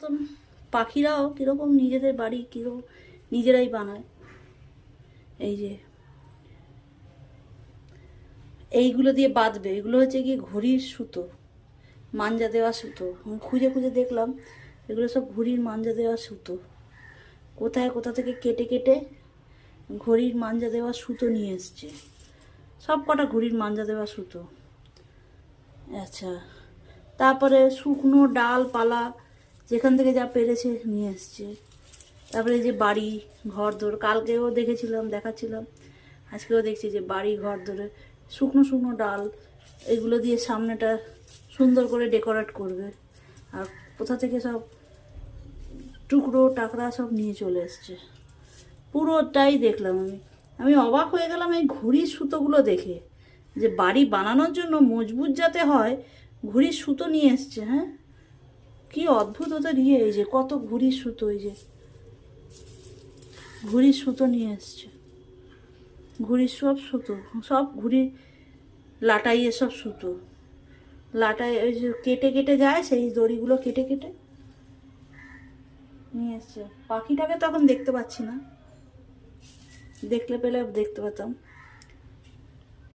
মতন পাখিরাও কীরকম নিজেদের বাড়ি কীরকম নিজেরাই বানায়। এই যে এইগুলো দিয়ে বাঁধবে, এগুলো হচ্ছে কি ঘুড়ির সুতো, মাঞ্জা দেওয়া সুতো। আমি খুঁজে খুঁজে দেখলাম এগুলো সব ঘুড়ির মাঞ্জা দেওয়া সুতো। কোথায় কোথা থেকে কেটে কেটে ঘড়ির মাঞ্জা দেওয়া সুতো নিয়ে এসছে, সব কটা ঘুড়ির মাঞ্জা দেওয়া সুতো। আচ্ছা, তারপরে শুকনো ডালপালা যেখান থেকে যা পেরেছে নিয়ে এসছে। তারপরে এই যে বাড়ি ঘর দোর, কালকেও দেখেছিলাম, দেখাচ্ছিলাম, আজকেও দেখছি যে বাড়ি ঘর দোরে শুকনো শুকনো ডাল, এগুলো দিয়ে সামনেটা সুন্দর করে ডেকোরেট করবে। আর কোথা থেকে সব টুকরো টাকরা সব নিয়ে চলে এসছে। পুরোটাই দেখলাম আমি অবাক হয়ে গেলাম এই ঘুড়ির সুতোগুলো দেখে, যে বাড়ি বানানোর জন্য মজবুত যাতে হয় ঘুড়ির সুতো নিয়ে এসছে। হ্যাঁ, কি অদ্ভুত ওদের ইয়ে, এই যে কত ঘুড়ির সুতো, এই যে ঘুড়ির সুতো নিয়ে এসছে, ঘুড়ির সব সুতো, সব ঘুড়ির লাটাইয়ে সব সুতো, লাটাই ওই যে কেটে কেটে যায় সেই দড়িগুলো কেটে কেটে নিয়ে এসছে। পাখিটাকে তখন দেখতে পাচ্ছি না, দেখলে পেলে দেখতে পেতাম।